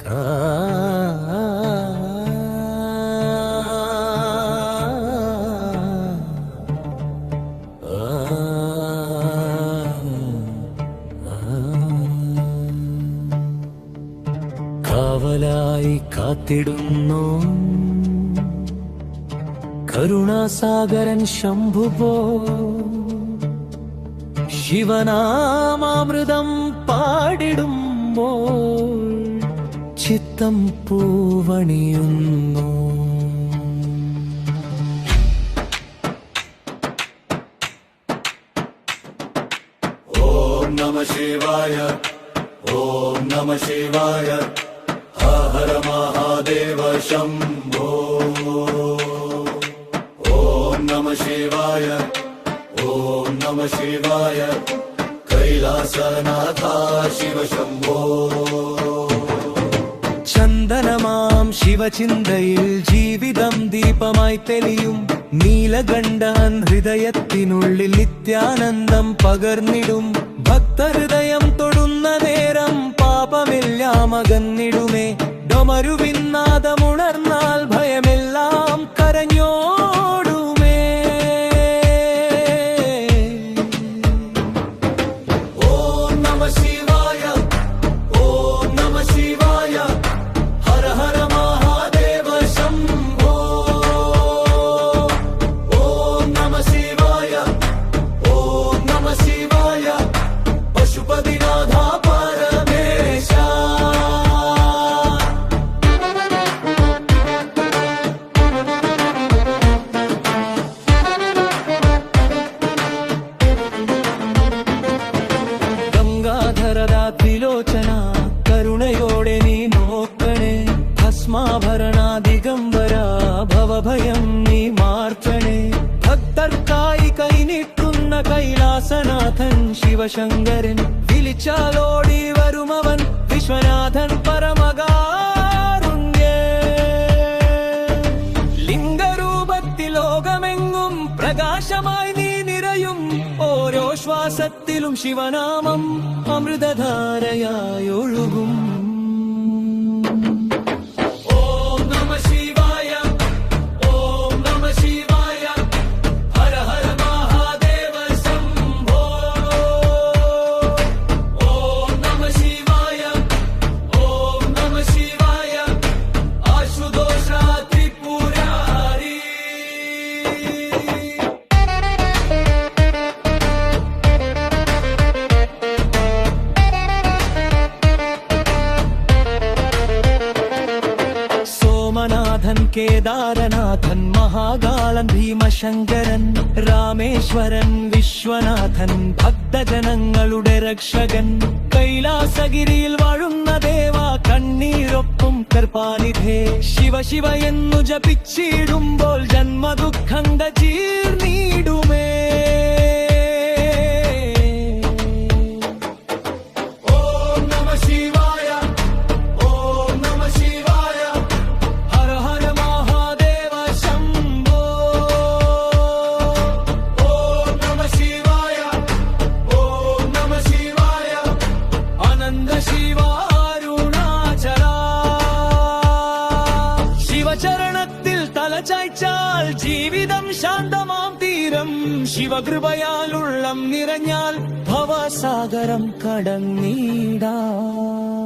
കാവലായി കാത്തിടുന്നു കരുണാസാഗരൻ ശംഭുപോ ശിവനാമാമൃതം പാടിടുമ്പോൾ ചിത്തം പൂവണിയുന്നു. ഓം നമഃ ശിവായ, ഓം നമഃ ശിവായ, ഹര മഹാദേവ ശംഭോ. ഓം നമഃ ശിവായ, ഓം നമഃ ശിവായ, കൈലാസനാഥ ശിവ ശംഭോ. ചന്ദനമാം ശിവചിന്തയിൽ ജീവിതം ദീപമായി തെളിയും നീലകണ്ഠൻ ഹൃദയത്തിനുള്ളിൽ നിത്യാനന്ദം പകർന്നിടും. ഭക്തഹൃദയം തൊടുന്ന നേരം പാപമെല്ലാം അകന്നിടുമേ. ഡമരുവിന്നാദമുണർന്നാൽ ഭയമെല്ലാം കരഞ്ഞോടുമേ. ഓം നമഃ ശിവായ, ഓം നമഃ ശിവായ, ഹര ഹര മഹാദേവ ശംഭോ. ഓം നമഃ ശിവായ, ഓം നമഃ ശിവായ, പശുപതിനാഥ പരമേശ. ത്രിലോചന കരുണയോടെ നീ നോക്കണേ. ഭസ്മാഭരണ ദിഗംബര ഭവഭയം നീ മാർക്കണേ. ഭക്തർക്കായി കൈനീട്ടുന്ന കൈലാസനാഥൻ ശിവശങ്കരൻ. വിളിച്ചാലോടി വരുമവൻ വിശ്വനാഥൻ പരമകാരുണ്യേ. ലിംഗരൂപത്തിൽ ലോകമെങ്ങും പ്രകാശമായി നീ നിറയും. ഓരോ ശ്വാസത്തിലും ശിവനാമം അമൃതധാരയായി ഒഴുകും. ഓം നമഃ ശിവായ, ഓം നമഃ ശിവായ, ഹര ഹര മഹാദേവ ശംഭോ. ഓം നമഃ ശിവായ, ഓം നമഃ ശിവായ, ആശുതോഷ ത്രിപുരാരി. സോമനാഥൻ കേദാരനാഥൻ മഹാകാളൻ ഭീമശങ്കരൻ. രാമേശ്വരൻ വിശ്വനാഥൻ ഭക്തജനങ്ങളുടെ രക്ഷകൻ. കൈലാസഗിരിയിൽ വാഴുന്ന ദേവ കണ്ണീരൊപ്പം കൃപാനിധേ. ശിവ ശിവ എന്നു ജപിച്ചിടുമ്പോൾ ജന്മദുഃഖങ്ങൾ ചീർന്നിടുമേ. ഓം നമഃ ശിവായ, ഓം നമഃ ശിവായ, ഹര ഹര മഹാദേവ ശംഭോ. ഓം നമഃ ശിവായ, ഓം നമഃ ശിവായ, അനന്ത ശിവാരുണാചല. ശിവചരണത്തിൽ തലചായ്ച്ചാൽ ജീവിതം ശാന്തമാം തീരം. ശിവകൃപയാൽ ഉള്ളം നിറഞ്ഞാൽ ഭവസാഗരം കടന്നിടാം.